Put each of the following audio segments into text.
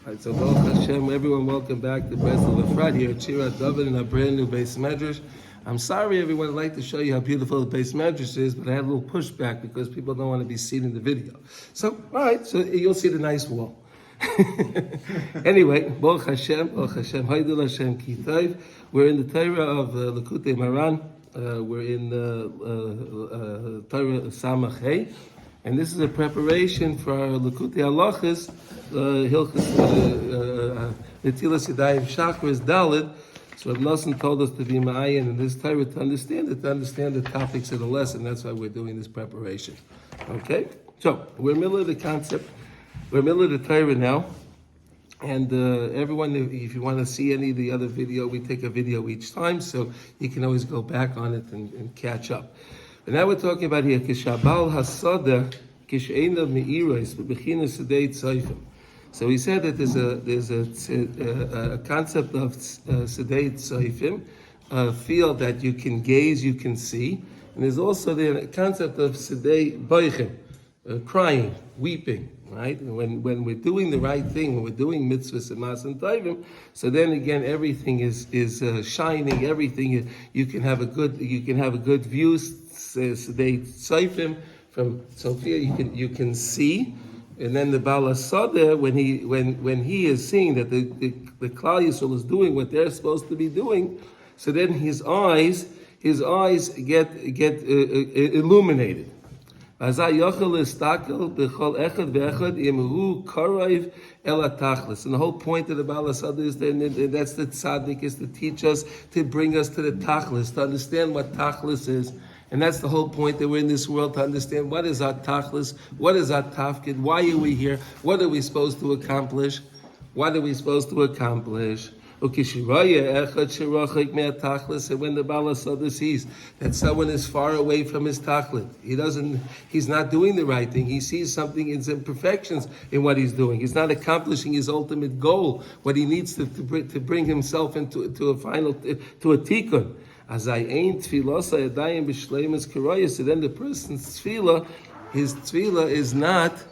Right, so Baruch Hashem, everyone, welcome back to Breslov Efrat here at Davening in a brand new base medrash. I'm sorry, everyone. I'd like to show you how beautiful the base medrash is, but I had a little pushback because people don't want to be seen in the video. So, all right, so you'll see the nice wall. Anyway, Baruch Hashem, Haidul Hashem Kitayv. We're in the Torah of Likutey MoHaran. We're in the Torah Samach Hey. And this is a preparation for our Likutey Halachas, Hilchas Netilas Yadayim Shachris Daled. So Rav Nosson told us to be ma'ayin in this Torah to understand the topics of the lesson. That's why we're doing this preparation. Okay? So, we're in the middle of the concept. We're in the middle of the Torah now. And everyone, if you want to see any of the other video, we take a video each time, so you can always go back on it and catch up. But now we're talking about here, Kishabal Hasada, Kisheina Me'iros, Bechina Sedei Tzoifim. So he said that there's a concept of Sedei Tzoifim, a field that you can gaze, you can see. And there's also the concept of Sedei Boichim, crying, weeping, right? When we're doing the right thing, when we're doing mitzvahs and mas and tovim, so then again everything is shining. Everything you can have a good view. Sedei Tzoifim from Sophia, you can see, and then the Baal HaSodeh, when he is seeing that the Klal Yisrael is doing what they're supposed to be doing, so then his eyes get illuminated. And the whole point of the Baal HaSodeh is that's the tzaddik, is to teach us, to bring us to the tachlis, to understand what tachlis is. And that's the whole point, that we're in this world, to understand what is our tachlis, what is our tafkid, why are we here, what are we supposed to accomplish, And when the Baal HaSodeh sees that someone is far away from his tachlit, he's not doing the right thing, he sees something in imperfections in what he's doing, he's not accomplishing his ultimate goal, what he needs to bring himself into a tikkun. As I ain't tefillah yadayim b'shleimus karayis, so then the person's tefillah, his tefillah is not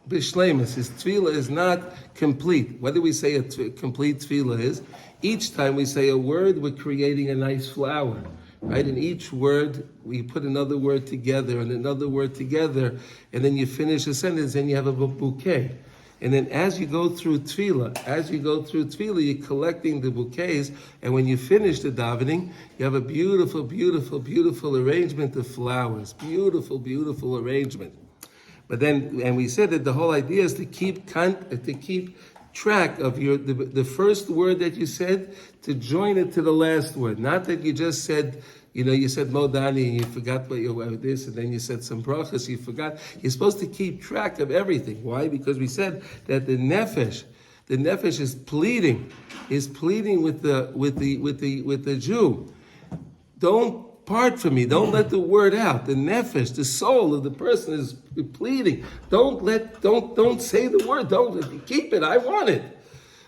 b'shleimus. His tefillah is not complete. What do we say a complete tefillah is? Each time we say a word, we're creating a nice flower, right? In each word, we put another word together and another word together, and then you finish a sentence and you have a bouquet. And then as you go through tefillah, you're collecting the bouquets, and when you finish the davening, you have a beautiful, beautiful, beautiful arrangement of flowers. Beautiful, beautiful arrangement. But then, and we said that the whole idea is to keep track of the first word that you said, to join it to the last word. Not that you just said, you said Modani and you forgot what you were this, and then you said some brachas, you forgot. You're supposed to keep track of everything. Why? Because we said that the nefesh is pleading with the Jew. Don't part from me. Don't let the word out. The nefesh, the soul of the person is pleading. Don't say the word. Don't keep it. I want it.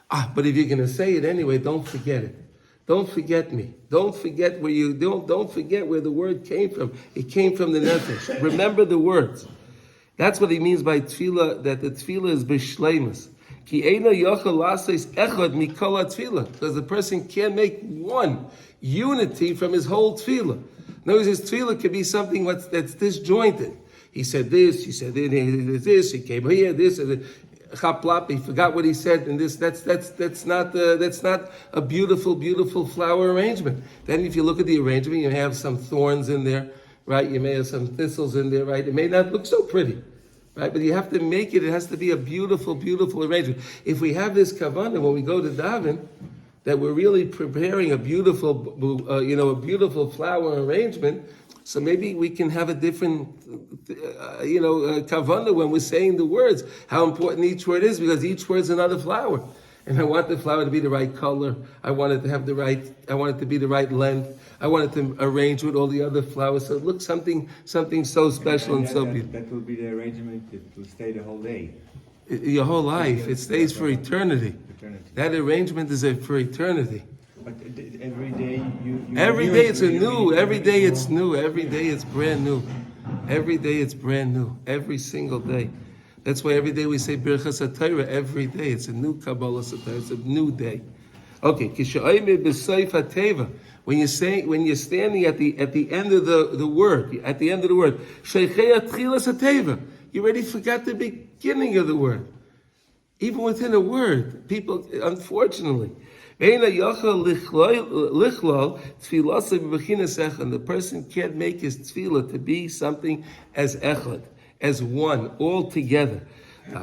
But if you're going to say it anyway, don't forget it. Don't forget me. Don't forget don't forget where the word came from. It came from the nefesh. Remember the words. That's what he means by tefillah, that the tefillah is b'shleimus. Ki eino yochel lasos echad mikol tefillah, because the person can't make one unity from his whole tefillah. In other words, his tefillah could be something that's disjointed. He said this, he said this, he came here, this, and chaplap, he forgot what he said, and this. That's not a beautiful, beautiful flower arrangement. Then, if you look at the arrangement, you may have some thorns in there, right? You may have some thistles in there, right? It may not look so pretty, right? But you have to make it. It has to be a beautiful, beautiful arrangement. If we have this kavanah when we go to daven, that we're really preparing a beautiful, a beautiful flower arrangement. So maybe we can have a different, kavanah when we're saying the words, how important each word is, because each word is another flower. And I want the flower to be the right color. I want it to be the right length. I want it to arrange with all the other flowers. So it looks something so special and so beautiful. That will be the arrangement. It will stay the whole day. Your whole life. It stays for eternity. That arrangement is for eternity. But every day every day it's new. Every day it's new. Every day it's brand new. Every day it's brand new. Every single day. That's why every day we say Birchas HaTorah. Every day, it's a new Kabbalah HaTorah. It's a new day. Okay, when you're standing at the end of the word, you already forgot the beginning of the word. Even within a word, people, unfortunately, and the person can't make his tefillah to be something as echad, as one, all together. He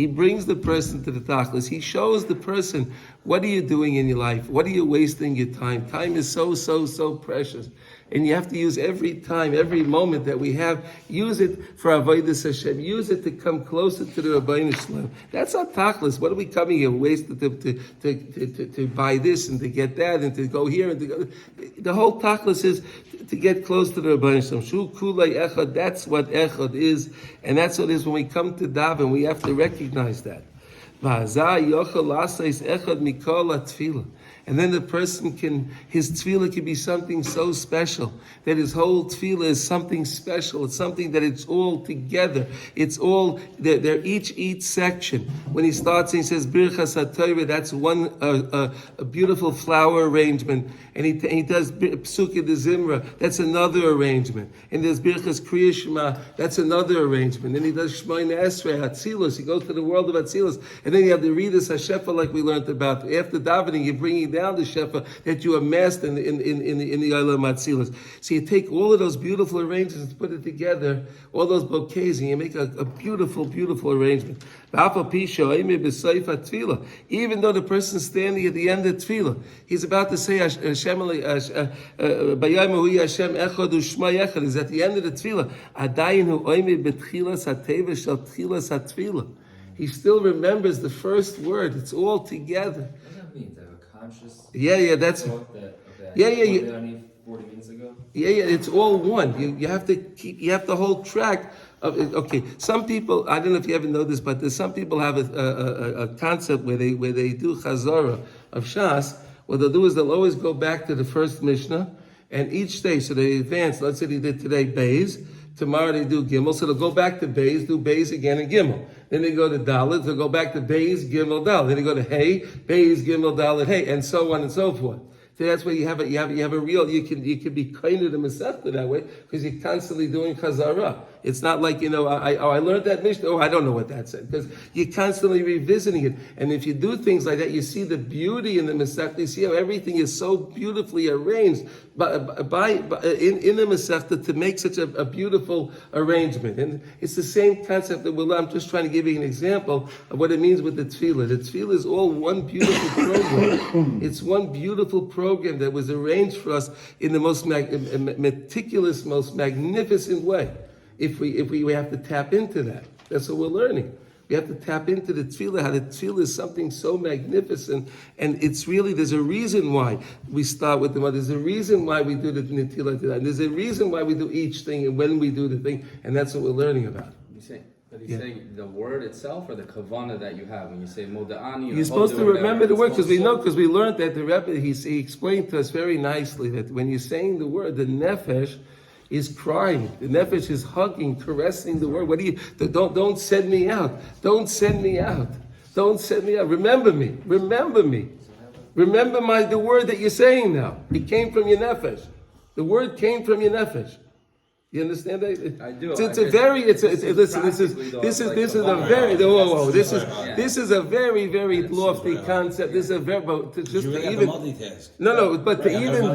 brings the person to the tachlis. He shows the person, what are you doing in your life? What are you wasting your time? Time is so precious. And you have to use every time, every moment that we have, use it for avodas Hashem. Use it to come closer to the Rabbeinu Shalom. That's our tachlis. What are we coming here? Wasted to buy this and to get that and to go here and to go. The whole tachlis is to get close to the Rabbeinu Shalom. Shu kulei echad. That's what echad is, and that's what it is when we come to daven. We have to recognize that. And then the person his tefillah can be something so special, that his whole tefillah is something special. It's something that it's all together. It's all, they're each section. When he starts and he says, Birchas HaTorah, that's one, a beautiful flower arrangement. And he does Psukei de Zimra, that's another arrangement. And there's Birchas Kriya Shema, that's another arrangement. Then he does Shmoyne Esrei, Atzilus, he goes to the world of Atzilus. And then you have the Readus HaShefa, like we learned about. After davening, you're bringing down the Shefa that you amassed in the Olam Atzilus. So you take all of those beautiful arrangements, put it together, all those bouquets, and you make a beautiful arrangement. Even though the person's standing at the end of tefillah, he's about to say Hashem Bayayim Hashem Echad U'Shma Echad. Is at the end of the tefillah. Adayin hu oimid betchilas hateva shel tchilas hatefillah. He still remembers the first word. It's all together. What does that mean? To have a conscious that's thought that, yeah. 40 minutes ago? It's all one. You have to hold track of it. Okay, some people, I don't know if you ever know this, but some people have a concept where they do chazara of Shas. What they'll do is they'll always go back to the first Mishnah, and each day, so they advance. Let's say they did today Beis, tomorrow they do Gimel, so they'll go back to Beis, do Beis again and Gimel. Then they go to Dalet, they'll go back to Beis, Gimel, Dalet. Then they go to Hey, Beis, Gimel, Dalet, Hey, and so on and so forth. So that's why you have a real, you can be kind of the Masechta that way, because you're constantly doing Chazara. It's not like, I learned that Mishnah, I don't know what that said, because you're constantly revisiting it. And if you do things like that, you see the beauty in the Masechta, you see how everything is so beautifully arranged in the Masechta to make such a beautiful arrangement. And it's the same concept that I'm just trying to give you an example of what it means with the Tefillah. The Tefillah is all one beautiful program. It's one beautiful program that was arranged for us in the most meticulous, most magnificent way. If we have to tap into that. That's what we're learning. We have to tap into the tefillah, how the tefillah is something so magnificent, and it's really, there's a reason why we start with the mother. There's a reason why we do the netilah, and there's a reason why we do each thing and when we do the thing, and that's what we're learning about. He's saying the word itself or the kavanah that you have when you say moda'ani? You're supposed to remember the word, because we learned that the Rebbe, he explained to us very nicely that when you're saying the word, the nefesh is crying. The nefesh is hugging, caressing the word. Don't send me out. Don't send me out. Don't send me out. Remember me. Remember me. Remember the word that you're saying now. It came from your nefesh. The word came from your nefesh. You understand that? I do. This is a very very lofty concept. This is a very, but to just to even multitask. but to even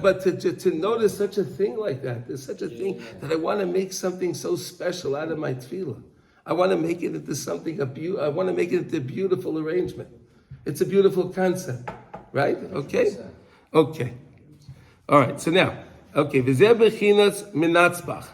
but to notice such a thing like that. There's such a thing that I want to make something so special out of my tefillah. I want to make it into something I want to make it into a beautiful arrangement. It's a beautiful concept, right? Okay. All right. So now. Okay, v'zeh bechinas menatzbach.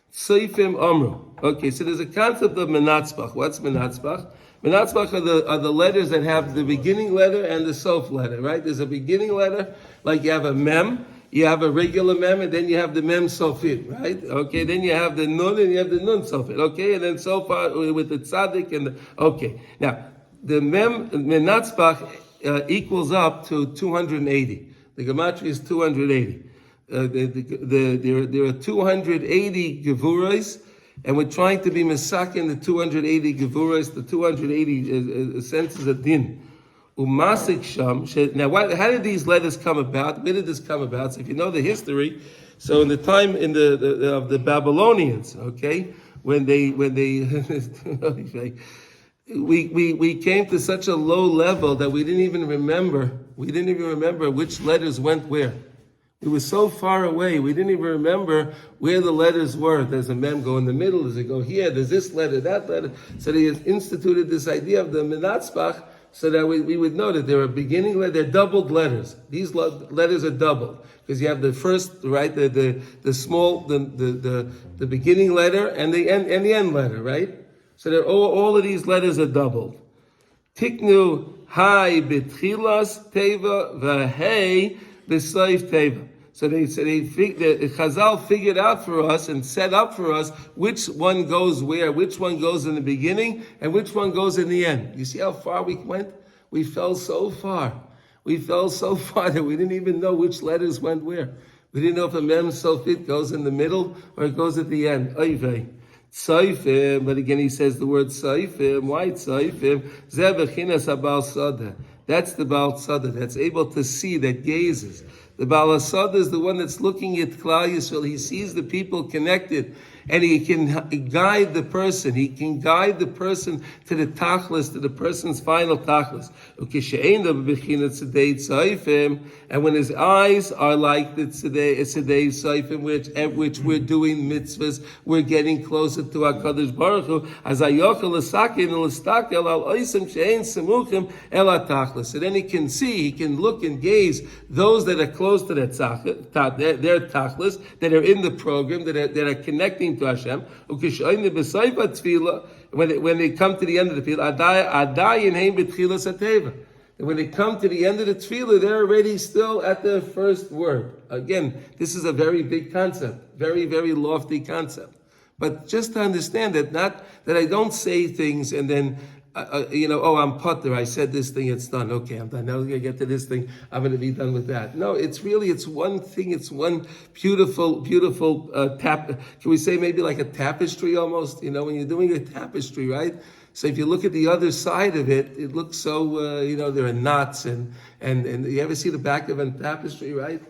Seifim omru. Okay, so there's a concept of menatzbach. What's menatzbach? Menatzbach are the letters that have the beginning letter and the sof letter, right? There's a beginning letter, like you have a mem, you have a regular mem, and then you have the mem sofit, right? Okay, then you have the nun and you have the nun sofit, okay? And then so far with the tzaddik and okay. Now, the menatzbach equals up to 280. The gematria is 280. There are 280 gevuros, and we're trying to be mesakin the 280 gevuros, the 280 senses of din. Umasik sham. Now, how did these letters come about? Where did this come about? So, if you know the history, so in the time of the Babylonians, okay, when they we came to such a low level that we didn't even remember which letters went where. We were so far away, we didn't even remember where the letters were. There's a mem go in the middle, does it go here, there's this letter, that letter. So they instituted this idea of the menatzbach, so that we would know that there are beginning letters, they're doubled letters. These letters are doubled. Because you have the first, right, the small, the beginning letter and the end letter, right? So that all of these letters are doubled. Tiknu hai betchilas teva v'hei b'soif teva. So the Chazal figured out for us and set up for us which one goes where, which one goes in the beginning, and which one goes in the end. You see how far we went? We fell so far. We fell so far that we didn't even know which letters went where. We didn't know if a mem sofit goes in the middle or it goes at the end. Oivei. Tzoifim, but again he says the word tzoifim. Why tzoifim? Zeh bechinas habal sada. That's the Baal Tzaddah that's able to see, that gazes. The Baal Tzaddah is the one that's looking at Klal Yisrael. He sees the people connected, and he can guide the person. He can guide the person to the tachlis, to the person's final tachlis. And when his eyes are like the tzedei tzayfim, which we're doing mitzvahs, we're getting closer to HaKadosh Baruch Hu. As ayochel l'sakin l'stakel al oisim she'ein semuchim el tachlis. So then he can see, he can look and gaze those that are close to their tachlis, that are in the program, that are connecting to Hashem. When they come to the end of the tefillah, and when they come to the end of the tefillah, they're already still at the first word. Again, this is a very big concept, very, very lofty concept. But just to understand that I don't say things and then, I'm putter, I said this thing, it's done. Okay, I'm done. Now we're going to get to this thing, I'm going to be done with that. No, it's one thing, it's one beautiful, can we say maybe like a tapestry almost? When you're doing a tapestry, right? So if you look at the other side of it, it looks so, there are knots and you ever see the back of a tapestry, right?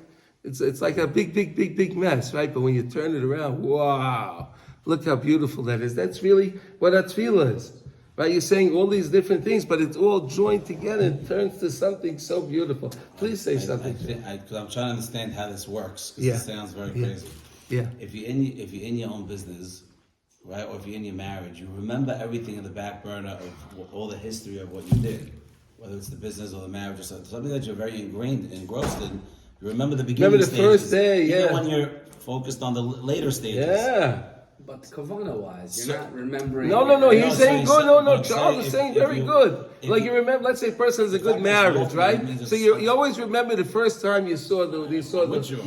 It's like a big mess, right? But when you turn it around, wow, look how beautiful that is. That's really what a tefillah is. Right, you're saying all these different things, but it's all joined together and turns to something so beautiful. Please say something. Because I'm trying to understand how this works. Yeah. It sounds very crazy. Yeah. If you're in your own business, right, or if you're in your marriage, you remember everything in the back burner of all the history of what you did, whether it's the business or the marriage or something that you're very engrossed in. You remember the beginning. Remember the stages, first day, yeah. Even when you're focused on the later stages. Yeah. But kavana-wise, you're not remembering. No, he's saying good. No, Charles Charles is saying very good. Like you remember, let's say a person has a good marriage, right? So you always remember the first time you saw the. You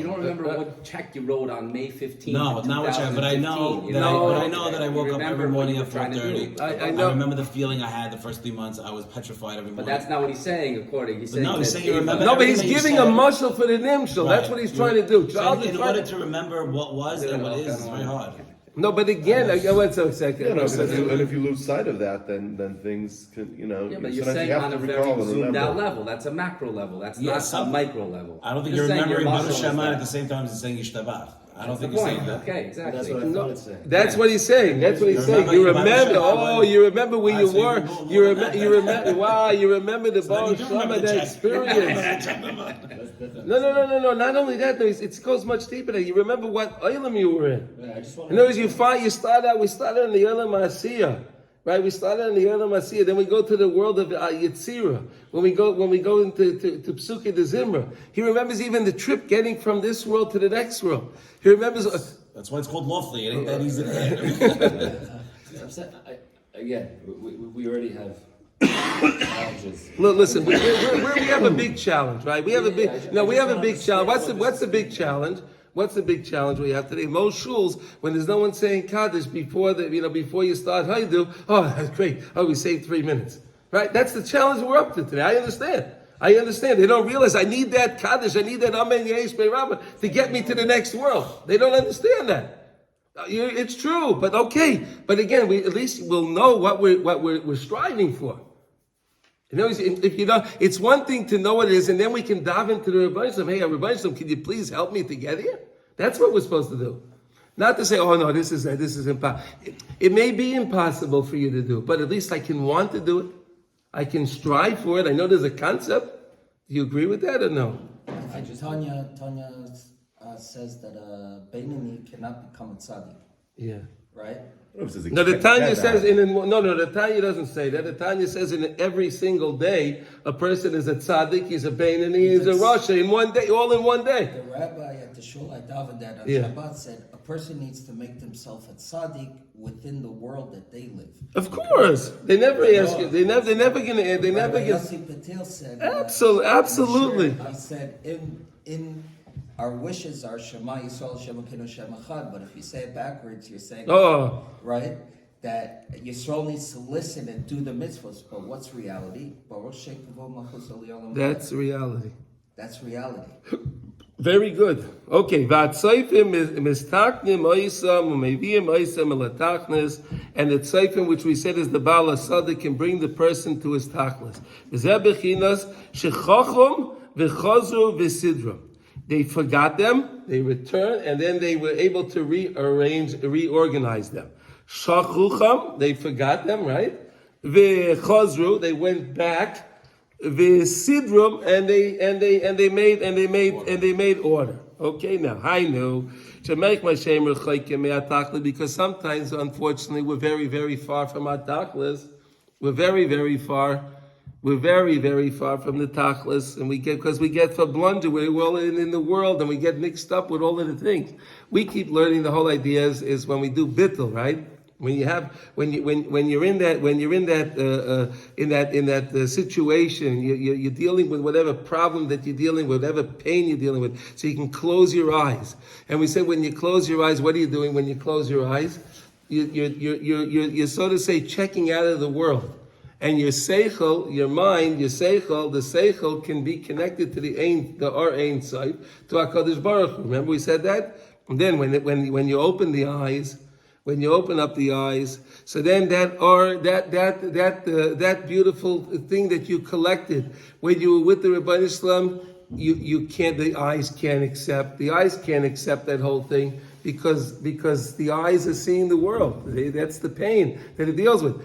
don't remember what check you wrote on May 15th. No, not what check, but I know that I woke up every morning at 4:30. I remember the feeling I had the first 3 months. I was petrified every morning. But that's not what he's saying, according. He's saying. No, he's saying you remember. No, but he's giving a muscle for the nimshal. That's what he's trying to do. Charles, in order to remember what was and what is, it's very hard. No, but again, I went so second. And if you lose sight of that, then things can, Yeah, but you're saying on a very zoomed out level. That's a macro level. That's not a micro level. I don't think you're remembering Baruch Shemayim at the same time as saying Yishtabach. I don't think you're saying that. Okay, exactly. That's what I thought it's saying. That's what he's saying. That's what he's saying. You remember? Oh, you remember where you were. You remember. Wow, you remember the Baruch Shemayim, that experience. No. Not only that, though, it goes much deeper. You remember what olam you were in. In other words, we started in the olam Asiyah. Right, we started in the Olam Asiyah, then we go to the world of Yetzirah. When we go into Psukei de Zimra, he remembers even the trip getting from this world to the next world. He remembers. That's why it's called lawfully. It ain't that easy to Again, we already have challenges. Listen, we have a big challenge, right? We have a big challenge. What's the big challenge? What's the big challenge we have today? Most shuls, when there's no one saying Kaddish before you start Haidu, oh, that's great. Oh, we saved 3 minutes. Right? That's the challenge we're up to today. I understand. I understand. They don't realize I need that Kaddish, I need that Amen Yesh Be'Rabba to get me to the next world. They don't understand that. It's true, but okay. But again, we at least will know what we're striving for. You know, if you know, it's one thing to know what it is, and then we can dive into the Rebbeinu Shalom. Hey, Rebbeinu Shalom, can you please help me to get here? That's what we're supposed to do. Not to say, oh no, this is impossible. It may be impossible for you to do, but at least I can want to do it. I can strive for it. I know there's a concept. Do you agree with that or no? Tanya says that a Beinoni cannot become a tzaddik, Yeah. right? No, the Tanya says the Tanya doesn't say that. The Tanya says in every single day, a person is a tzaddik, he's a Beinoni, he's a Rasha in one day, all in one day. The rabbi at the shul I davened at on Shabbat said a person needs to make themselves a tzaddik within the world that they live. Of course, they never ask you. They're never gonna. Yossi Patel said. Absolutely. I said in our wishes are Shema Yisrael Shem Elokeinu Shem Echad, but if you say it backwards, you're saying right that Yisrael needs to listen and do the mitzvahs. But what's reality? That's reality. That's reality. Very good. Okay, v'atzeifim mistaknim oisam u'meviyim oisam elatachnes, and the tzeifim which we said is the Baal HaSadik can bring the person to his tachlis. V'zeh bechinas shechachom v'chazru v'sidram. They forgot them, they returned, and then they were able to reorganize them. Shachucham, they forgot them, right? V'chazru, they went back. V'sidrum, and they made order. Okay, now I know to make my shamer chayke, because sometimes, unfortunately, we're very, very far from our tachlis. We're very, very far. We're very, very far from the tachlis, and we get for blunder. We're all in the world, and we get mixed up with all of the things. We keep learning. The whole idea is when we do bittul, right? When you're in that situation, you're dealing with whatever problem that you're dealing with, whatever pain you're dealing with, so you can close your eyes. And we say when you close your eyes, what are you doing when you close your eyes? You're so to say checking out of the world. And your seichel, your mind, the seichel can be connected to the Ein Sof, to HaKadosh Baruch Hu. Remember we said that? And then when you open the eyes, when you open up the eyes, so then that beautiful thing that you collected when you were with the Rebbeinu Shalom, you can't. The eyes can't accept that whole thing because the eyes are seeing the world. That's the pain that it deals with.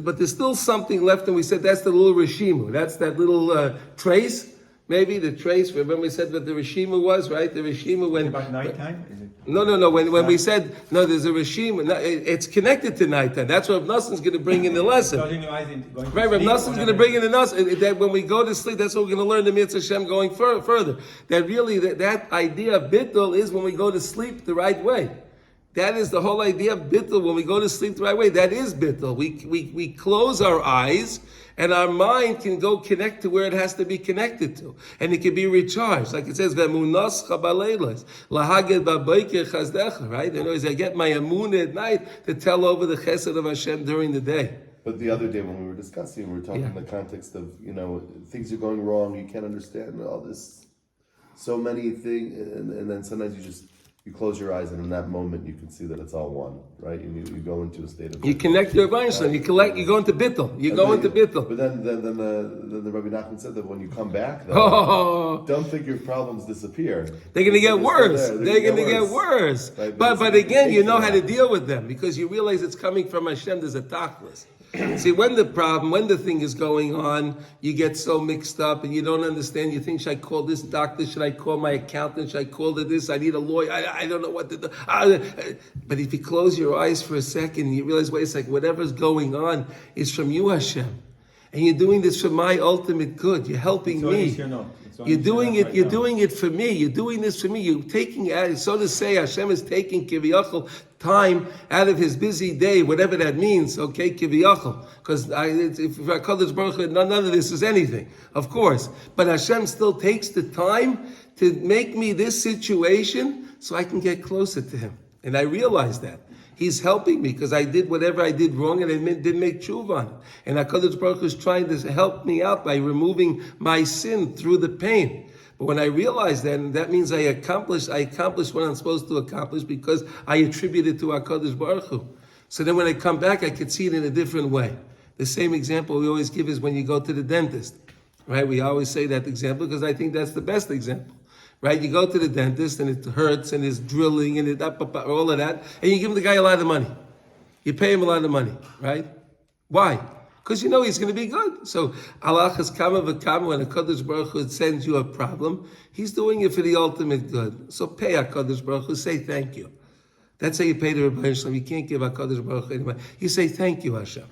But there's still something left, and we said that's the little Rishimu. That's that little trace. Maybe the trace. Remember we said what the Rishimu was, right? The Rishimu when about nighttime? Is it? No. When we said no, there's a Rishimu. No, it's connected to nighttime. That's what Rav Nassan's going to bring in the lesson. Right, Rav Nassan's going to bring in the lesson that when we go to sleep, that's what we're going to learn the Mitzvah Hashem going further. That really that idea of bittul is when we go to sleep the right way. That is the whole idea of bittul. When we go to sleep the right way, that is bittul. We close our eyes, and our mind can go connect to where it has to be connected to, and it can be recharged. Like it says, "Ve'munas chabaleilas lahaged ba'boker chazdecha." Right? In other words, I get my emunah at night to tell over the chesed of Hashem during the day. But the other day when we were discussing, we were talking in the context of, things are going wrong, you can't understand all this, so many things, and then sometimes you close your eyes, and in that moment you can see that it's all one, right? You go into a state of... You connect your Rebbeinu, you go into bittul. But then the Rabbi Nachman said that when you come back, though, don't think your problems disappear. They're going to get worse. They're going to get worse. Right? But again, you know how to deal with them because you realize it's coming from Hashem. There's a tachlis. See, when the thing is going on, you get so mixed up and you don't understand. You think, should I call this doctor? Should I call my accountant? Should I call it this? I need a lawyer. I don't know what to do. But if you close your eyes for a second, you realize, wait a second, whatever's going on is from you, Hashem. And you're doing this for my ultimate good. You're helping me. You're doing it for me. You're doing this for me. You're taking, so to say, Hashem is taking kiviyachol time out of his busy day, whatever that means. Okay, kiviyachol, because if HaKadosh Baruch Hu, none of this is anything, of course. But Hashem still takes the time to make me this situation so I can get closer to Him, and I realize that. He's helping me because I did whatever I did wrong and I didn't make tshuva on it. And HaKadosh Baruch Hu is trying to help me out by removing my sin through the pain. But when I realize that means I accomplished what I'm supposed to accomplish because I attribute it to HaKadosh Baruch Hu. So then when I come back, I could see it in a different way. The same example we always give is when you go to the dentist, right? We always say that example because I think that's the best example, right? You go to the dentist and it hurts and it's drilling and all of that, and you give the guy a lot of money. You pay him a lot of money, right? Why? Because you know he's going to be good. So Allah has kama v'kama when HaKadosh Baruch Hu sends you a problem, He's doing it for the ultimate good. So pay HaKadosh Baruch Hu, say thank you. That's how you pay the Rebbeinu Shalom. You can't give HaKadosh Baruch Hu anymore. You say thank you, Hashem.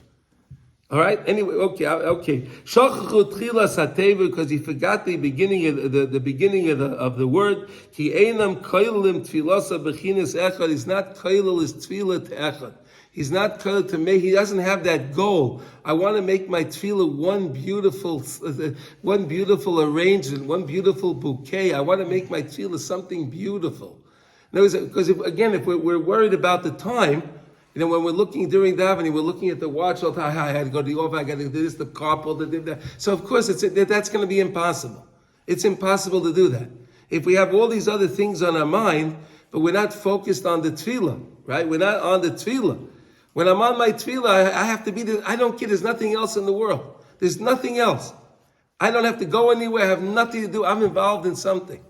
All right. Anyway, okay. Shachachu tchilas hateva, because he forgot the beginning of the beginning of the word. Ki einam koilim tfilasa bechinas echad. He's not koilil his tefillah to echad. He's not koilil to make. He doesn't have that goal. I want to make my tefillah one beautiful arrangement, one beautiful bouquet. I want to make my tefillah something beautiful. Because if we're worried about the time. You know, when we're looking during davening, we're looking at the watch all the time. I had to go to the office, I got to do this, the carpool, that. So of course, that's going to be impossible. It's impossible to do that. If we have all these other things on our mind, but we're not focused on the tefillah, right? We're not on the tefillah. When I'm on my tefillah, I have to be there. I don't care. There's nothing else in the world. There's nothing else. I don't have to go anywhere. I have nothing to do. I'm involved in something.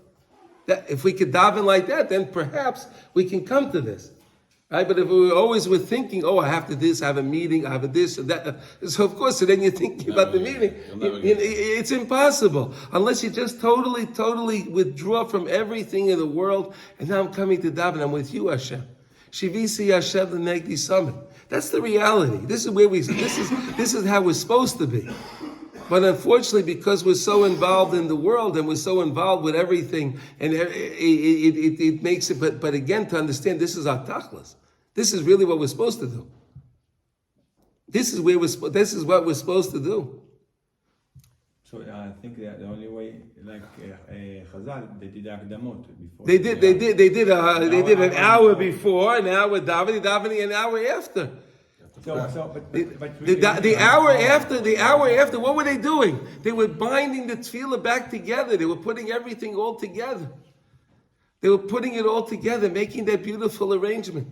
That if we could daven like that, then perhaps we can come to this. Right, but if we always were thinking, oh, I have to this, I have a meeting, I have a this, or that. So of course, so then you're thinking about the meeting. It's impossible unless you just totally withdraw from everything in the world. And now I'm coming to daven. I'm with you, Hashem. Shivisi Hashem the Negdi Summit. That's the reality. This is where this is how we're supposed to be. But unfortunately, because we're so involved in the world and we're so involved with everything, and it makes it. But again, to understand, this is our tachlis. This is really what we're supposed to do. This is what we're supposed to do. So I think that the only way, like Chazal, they did akdamot before. They did an hour before, an hour davening, an hour after. The hour after, what were they doing? They were binding the tefillah back together. They were putting everything all together. They were putting it all together, making that beautiful arrangement.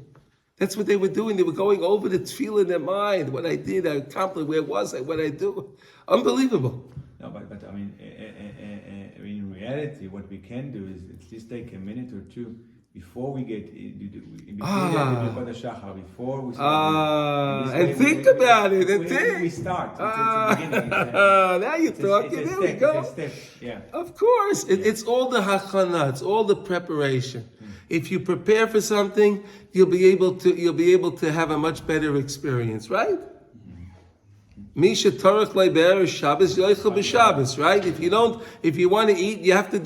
That's what they were doing. They were going over the tefillah in their mind. What I did, I accomplished. Where was I? What I do? Unbelievable. No, but I mean, in reality, what we can do is at least take a minute or two before we get before we start. And think about it. And think. We start. Now you're talking. There we go. Yeah. Of course, it's all the hachana. It's all the preparation. If you prepare for something, you'll be able to have a much better experience, right? Misha Torach Leiber Shabbos Yoichel b'Shabbos, right? If you want to eat, you have to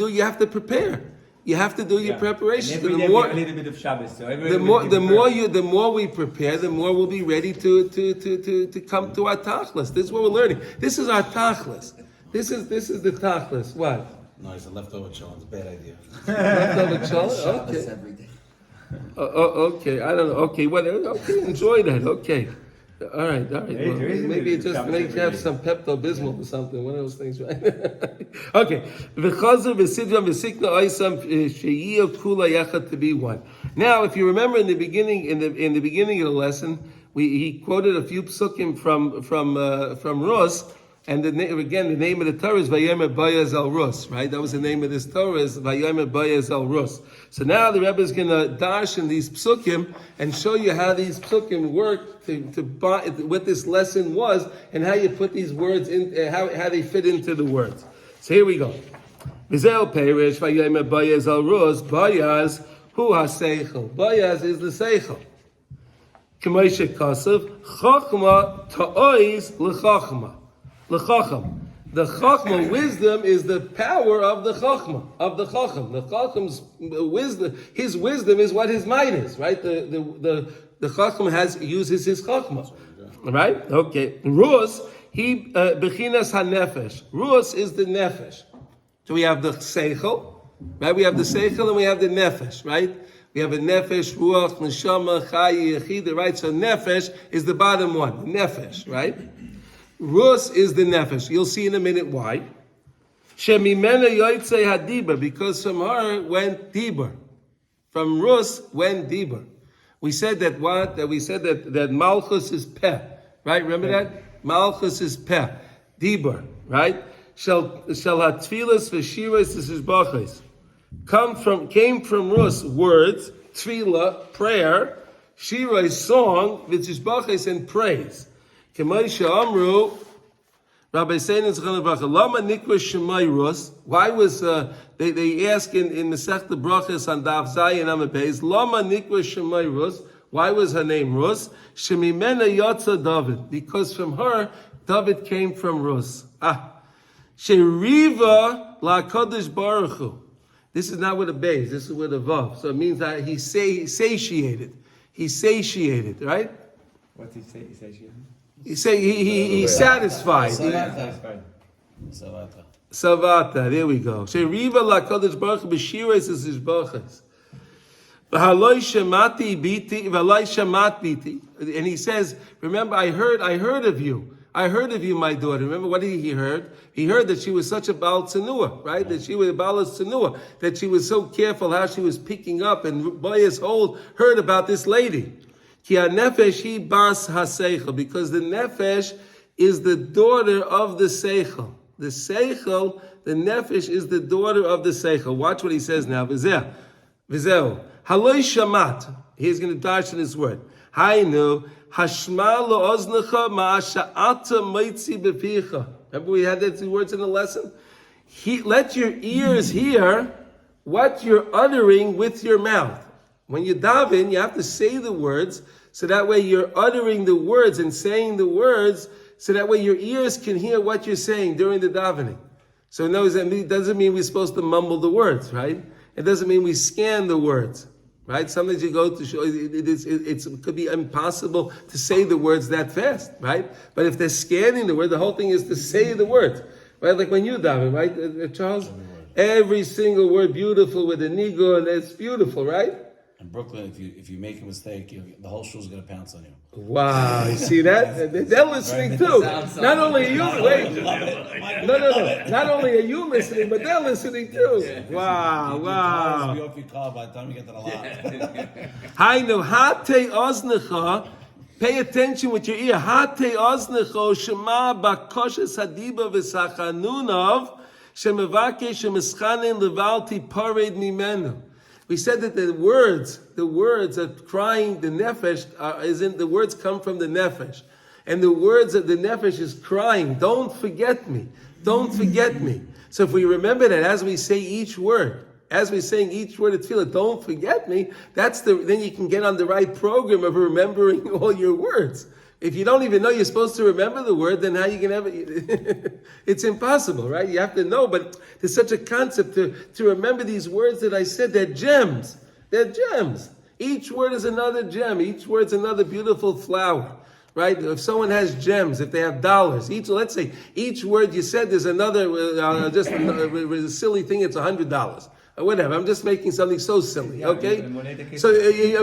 prepare. You have to do your preparation. Every day we have a little bit of Shabbos. So the more we prepare, the more we'll be ready to come to our tachlis. This is what we're learning. This is our tachlis. This is the tachlis. What? No, it's a leftover challenge. It's a bad idea. Leftover challenge? Okay. Every day. Okay. I don't know. Okay. Whatever. Okay. Enjoy that. Okay. All right. Well, maybe it just makes you have some Pepto-Bismol or something. One of those things, right? Okay. To be one. Now, if you remember in the beginning of the lesson, he quoted a few psukim from Rus. And the name of the Torah is Vayomer Bayaz al Rus, right? That was the name of this Torah, is Vayomer Bayaz al Rus. So now the Rebbe is going to dash in these psukim and show you how these psukim work what this lesson was and how you put these words in, how they fit into the words. So here we go. Vizel Perish Vayomer Bayaz al Rus. Bayaz hu ha-seichel. Bayaz is the seichel. K'moshe Kasav Chachma ta'oiz l'chachma. L'chacham. The chachma, wisdom, is the power of the chachma, of the chacham. The chacham's wisdom, his wisdom is what his might is, right? The chacham uses his chachma, right? Okay. Rus, he bechinas hanefesh. Rus is the nefesh. So we have the seichel, right? We have the seichel and we have the nefesh, right? We have a nefesh, ruach, neshama, chai, yechida, right? So nefesh is the bottom one, nefesh, right? Rus is the nefesh. You'll see in a minute why. Shemimena yotzei hadiba, because from her went dibur. From Rus went dibur. We said that what? That we said that Malchus is peh, right? Remember that? Malchus is peh, dibur, right? Shall hatfilas v'shiras v'shishbachos came from Rus words, tefillah, prayer, shira song, v'shishbachos and praise. K'moshe amru. Rabbi Seinin Zechon Bracha, Lama Nikra Shemai Rus. Why was they ask in Masechta Brachas on Daf Zayin Amud Beis, Lama Nikra Shemai Rus? Why was her name Rus? Shemimena Yatza David, because from her David came from Rus. Sheriva La Kodesh Baruch Hu. This is not with a beis, this is with a vav. So it means that he satiated. He satiated, right? What's he say? He satiated? He's satisfied. Satisfied. Savata, there we go. Sheriva la kodesh baruch b'shiras is his brachas. V'haloi shemati biti, v'haloi shamat biti. And he says, remember, I heard of you. I heard of you, my daughter. Remember, what did he heard? He heard that she was such a Baal Tzenua, right? That she was a Baal Tzenua, that she was so careful how she was picking up, and Boaz heard about this lady. Ki ha-nefesh hi bas ha-seichel, because the nefesh is the daughter of the seichel. The seichel, the nefesh, is the daughter of the seichel. Watch what he says now. V'zeh, haloi shamat. He's going to dash in his word. Hainu, hashma lo-oznecha ma'asha'ata moitzi bepicha. Remember we had that two words in the lesson? Let your ears hear what you're uttering with your mouth. When you daven, you have to say the words, so that way you're uttering the words and saying the words, so that way your ears can hear what you're saying during the davening. So in other words, it doesn't mean we're supposed to mumble the words, right? It doesn't mean we scan the words, right? Sometimes you go to show, it could be impossible to say the words that fast, right? But if they're scanning the word, the whole thing is to say the words, right? Like when you daven, right, Charles? Every single word beautiful with a nigur, and it's beautiful, right? In Brooklyn, if you make a mistake, the whole shul's going to pounce on you. Wow, you see that? They're listening too. Not only are you, not only are you listening, but they're listening too. Wow, wow. Be off your car by the time you get to the lot. Hainu hate oznecha. Pay attention with your ear. Hate oznecha shema bakoshes hadiba v'sachanunav shemevake shemeschanin levalti pared mimenu. We said that the words are crying, the nefesh, the words come from the nefesh. And the words of the nefesh is crying, don't forget me, don't forget me. So if we remember that as we say each word, as we're saying each word of tefillah, don't forget me, then you can get on the right program of remembering all your words. If you don't even know you're supposed to remember the word, then how you can ever... It's impossible, right? You have to know, but there's such a concept to remember these words that I said. They're gems. They're gems. Each word is another gem. Each word's another beautiful flower, right? If someone has gems, if they have dollars, let's say each word you said there's another, just a silly thing, it's $100. Whatever. I'm just making something so silly. Okay. So, the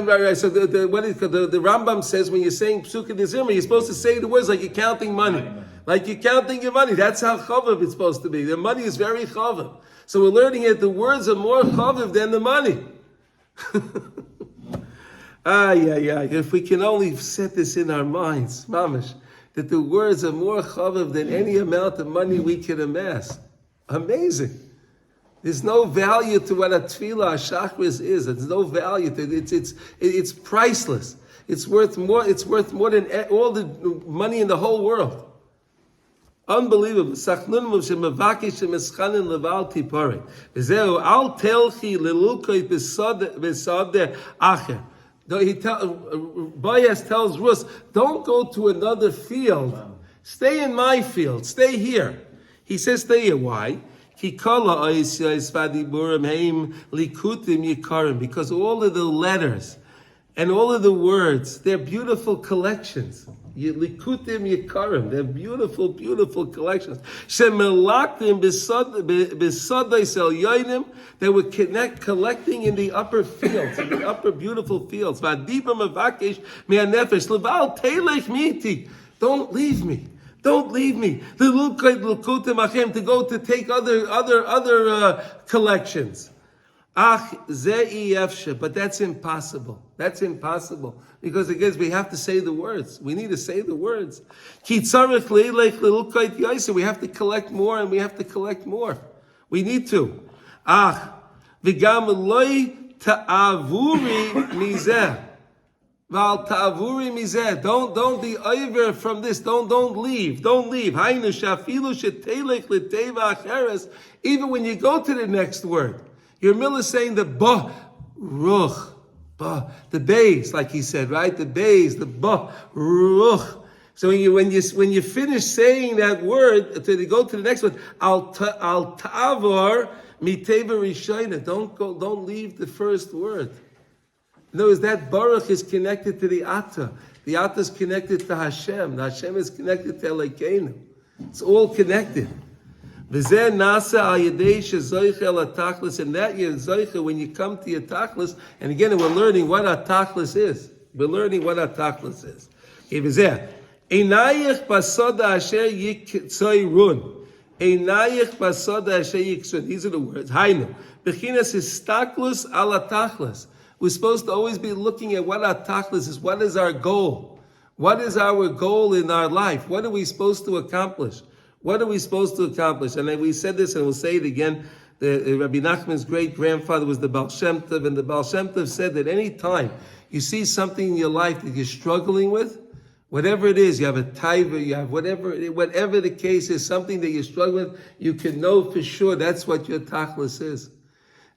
Rambam says when you're saying Psukkah D'Zimra, you're supposed to say the words like you're counting money, like you're counting your money. That's how chavav it's supposed to be. The money is very chavav. So we're learning that the words are more chavav than the money. If we can only set this in our minds, mamish, that the words are more chavav than any amount of money we can amass. Amazing. There's no value to what a tefillah, a shachris is. There's no value to it. It's priceless. It's worth more. It's worth more than all the money in the whole world. Unbelievable. Boaz tells Rus, don't go to another field. Stay in my field. Stay here. He says, stay here. Why? Because all of the letters And all of the words, they're beautiful collections. Likutim Yikarim, they're beautiful, beautiful collections. Shemelaktim Bisodai Sel Yoinim, they were collecting in the upper fields, in the upper beautiful fields. Vadiba Mavakesh Me'anefesh, Leval Telech Miti, don't leave me. Don't leave me. To go to take other collections. But that's impossible. That's impossible. Because again, we have to say the words. We need to say the words. We have to collect more and we have to collect more. We need to. Don't be over from this. Don't leave. Don't leave. Even when you go to the next word. Your mill is saying the ba, ruch, ba, the bays, like he said, right? The bays, the ba, ruch. So when you finish saying that word, to go to the next one, al ta'avor miteva rishayna. Don't leave the first word. In other words, that baruch is connected to the ata. The ata is connected to Hashem. The Hashem is connected to Elokeinu. It's all connected. And that your zoicha, when you come to your tachlis, and again, we're learning what a tachlis is. We're learning what a tachlis is. Einayich basoda asher yiktsoirun. Einayich basoda asher yiktsoirun. These are the words. Hainu. Bechinas histaklus ala tachlis. We're supposed to always be looking at what our tachlis is. What is our goal? What is our goal in our life? What are we supposed to accomplish? What are we supposed to accomplish? And we said this, and we'll say it again. Rabbi Nachman's great-grandfather was the Baal Shem Tov, and the Baal Shem Tov said that any time you see something in your life that you're struggling with, whatever it is, you have a taiva, you have whatever the case is, something that you're struggling with, you can know for sure that's what your tachlis is.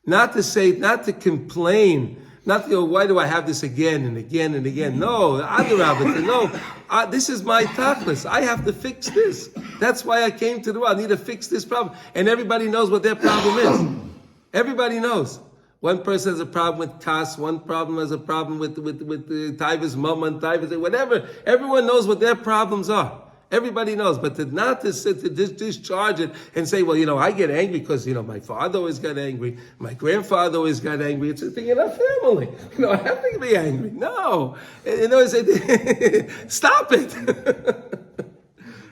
Not to complain, not to go, why do I have this again and again and again? No, this is my tachlis. I have to fix this. That's why I came to the world. I need to fix this problem. And everybody knows what their problem is. Everybody knows. One person has a problem with kas, one problem has a problem with the Taiva's mama and Taiva's, whatever. Everyone knows what their problems are. Everybody knows, but not to discharge it and say, well, I get angry because, my father always got angry, my grandfather always got angry. It's a thing in our family. I have to be angry. No. Stop it.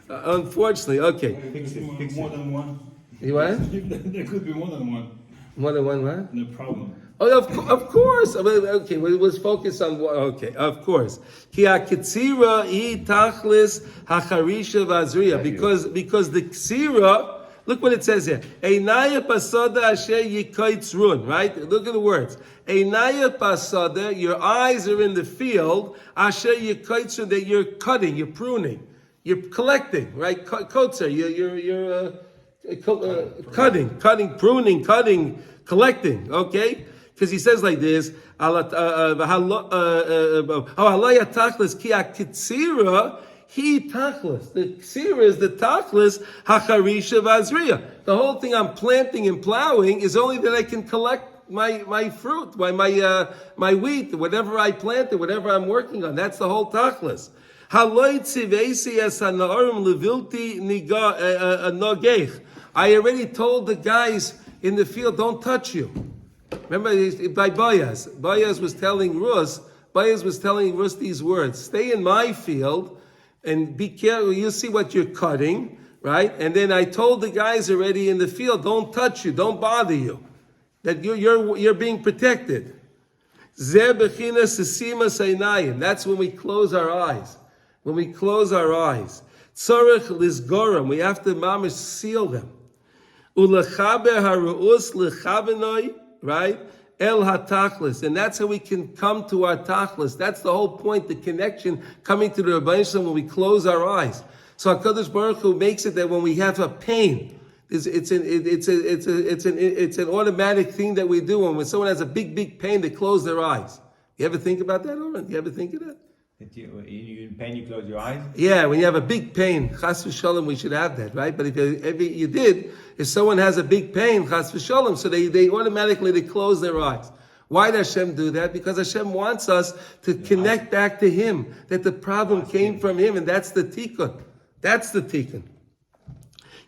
Unfortunately, okay. Fix it. More than one. You what? There could be more than one. More than one what? No problem. Oh, of course. Okay, let's focus on what. Okay, of course. Ki ha-ketzira hi tachlis ha-charisha v'azriya. Because the ksira, look what it says here. Einaya pasada asher yikaitzrun, right? Look at the words. Einaya pasada, your eyes are in the field, asher yikaitzrun, that you're cutting, you're pruning, you're collecting, right? Kotzer, you're cutting, pruning, collecting, okay? Because he says like this, the ksira is the tachlis hacharisha v'azriya. The whole thing I'm planting and plowing is only that I can collect my fruit, my wheat, whatever I planted, whatever I'm working on. That's the whole tachlis. I already told the guys in the field, don't touch you. Remember, by Boaz was telling Rus these words: stay in my field and be careful. You see what you're cutting, right? And then I told the guys already in the field, don't touch you, don't bother you, that you're being protected. That's when we close our eyes. When we close our eyes, tzarech lizgoram, we have to mamish seal them. Ulechaber haruus lechabenoi. Right? El ha-tachlis. And that's how we can come to our tachlis. That's the whole point, the connection coming to the Rebbeinu Shalom when we close our eyes. So HaKadosh Baruch Hu makes it that when we have a pain, it's an automatic thing that we do. When someone has a big pain, they close their eyes. You ever think about that, Oren? You ever think of that? That you're in pain, you close your eyes? Yeah, when you have a big pain, chas v'shalom, we should have that, right? But if someone has a big pain, chas v'shalom, so they automatically close their eyes. Why does Hashem do that? Because Hashem wants us to connect back to Him, that the problem came from Him, and that's the tikkun. That's the tikkun.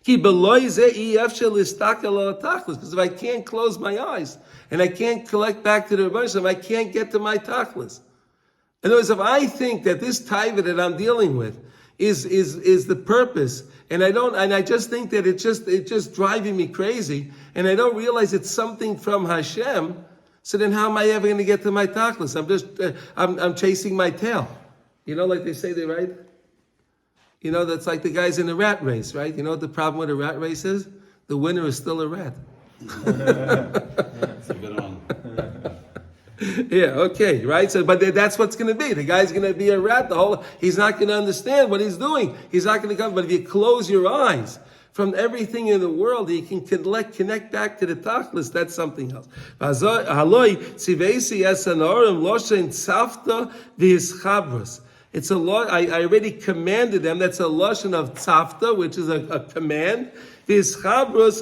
Because if I can't close my eyes, and I can't collect back to the Rebbe, I can't get to my tachlis. In other words, if I think that this taiva that I'm dealing with is the purpose, and I just think that it's just driving me crazy, and I don't realize it's something from Hashem, so then how am I ever going to get to my tachlis? I'm chasing my tail. You know, like they say, right? You know, that's like the guys in a rat race, right? You know what the problem with a rat race is? The winner is still a rat. That's a good one. Yeah, okay, right? So, but that's what's going to be. The guy's going to be a rat. He's not going to understand what he's doing. He's not going to come. But if you close your eyes from everything in the world, you can connect back to the tachlis. That's something else. It's a law. I already commanded them. That's a lashon of tzavta, which is a command. V'yischabros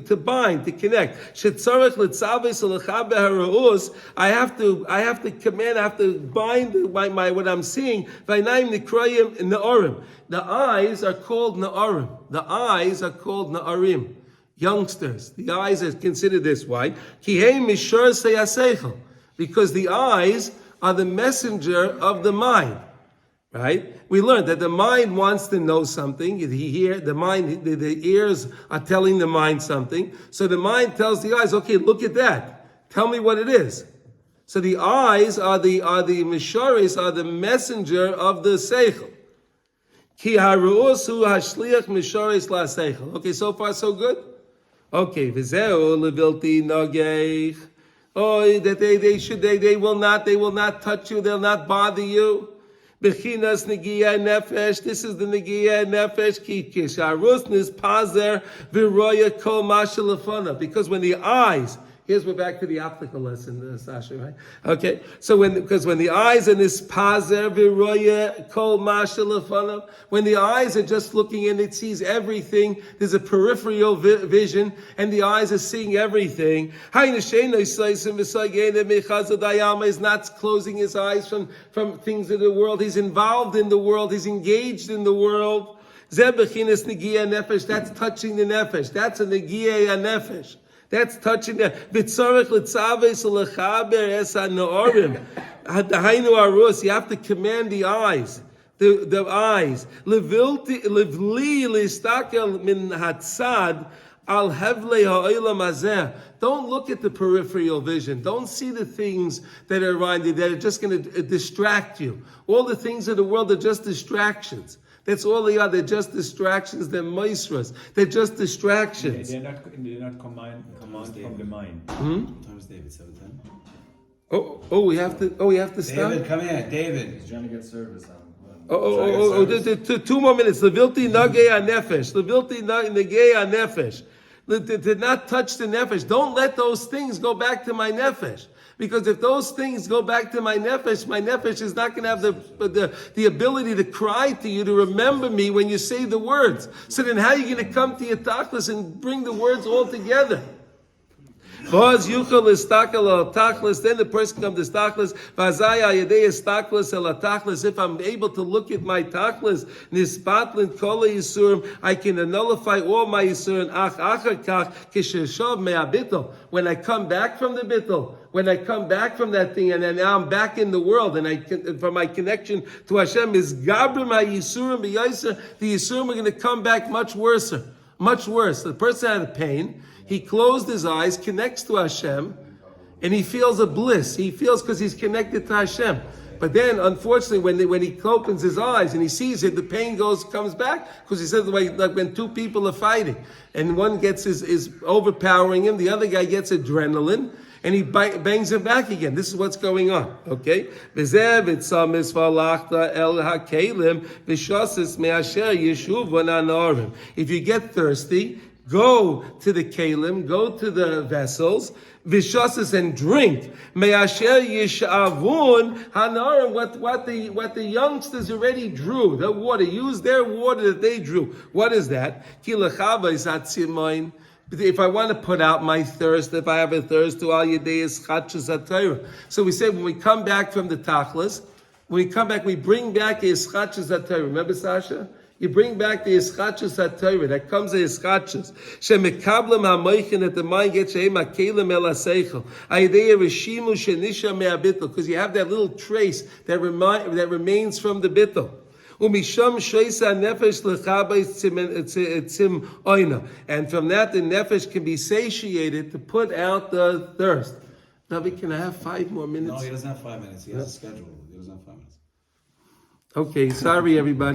to bind, to connect. Shetzarech letzaves lechaber haraus. I have to command. I have to bind my what I'm seeing. V'aynaim nikrayim na'orim. The eyes are called na'orim. The eyes are called na'orim. Youngsters. The eyes are considered this. Why? Ki hey mishor seyaseichel. Because the eyes are the messenger of the mind, right? We learned that the mind wants to know something. The ears are telling the mind something. So the mind tells the eyes, okay, look at that. Tell me what it is. So the eyes are the misharis, are the messenger of the seichel. Ki haruosu hashliach misharis la seichel. Okay, so far so good. Okay, v'zeu levilti nogeich. Oh, that they will not touch you, they'll not bother you. Bechinas negiya nefesh. This is the negiya nefesh. Kikish arusnis pazer v'roya kol mashalafana. Because when the eyes, we're back to the optical lesson, Sasha, right? Okay, so because when the eyes are this pazer v'roya kol mashalafana, when the eyes are just looking and it sees everything, there's a peripheral vision, and the eyes are seeing everything. Is not closing his eyes from things of the world. He's involved in the world. He's engaged in the world. That's touching the nefesh. That's a negiya nefesh. That's touching the v'tzarech letzaves lechaber es ha'no'orim. Hainu arus. You have to command the eyes. The eyes. Livli listakel min hatzad al hevle ha'olam hazeh. Don't look at the peripheral vision. Don't see the things that are around you that are just going to distract you. All the things of the world are just distractions. That's all they are. They're just distractions. They're maestras. They're just distractions. They're not command from the mind. Times David 7:10. We have to stop. David, come here, David. He's trying to get service on. 2 more minutes. Levilti nagei nefesh. Levilti nagei nefesh. To not touch the nefesh. Don't let those things go back to my nefesh. Because if those things go back to my nefesh is not going to have the ability to cry to you, to remember me when you say the words. So then how are you going to come to your tachlis and bring the words all together? Then the person comes to tachlis. If I'm able to look at my tachlis, I can nullify all my yisurim. When I come back from the bittul, when I come back from that thing, and then now I'm back in the world, and from my connection to Hashem is gabrim yisurim b'yaiser. The yisurim are going to come back much worse. Much worse. The person had a pain. He closed his eyes, connects to Hashem, and he feels a bliss. He feels because he's connected to Hashem. But then, unfortunately, when he opens his eyes and he sees it, the pain comes back, because he says like when two people are fighting, and one is overpowering him, the other guy gets adrenaline, and he bangs him back again. This is what's going on. Okay? If you get thirsty, go to the kalim, go to the vessels, vishasas, and drink. Me'asher yishavun hanarim, what the youngsters already drew, the water. Use their water that they drew. What is that? Ki lechava is atzimoin. if I want to put out my thirst, if I have a thirst to all Yedei Eschatzus HaTorah. So we say when we come back from the Tachlis, when we come back, we bring back the Eschatzus HaTorah. Remember, Sasha? You bring back the Eschatzus HaTorah. That comes the Eschatzus. Shemekablam HaMoichin, that the mind gets Shehem HaKelim El HaSeichel. Ayidei Reshimu Shenisha Me'abittel. Because you have that little trace that remains from the bittel. Umisham Sheisa Nefesh L'Chabay Tzim Oina. And from that, the Nefesh can be satiated to put out the thirst. David, can I have 5 more minutes? No, he doesn't have 5 minutes. He has a schedule. He doesn't have 5 minutes. Okay, sorry everybody.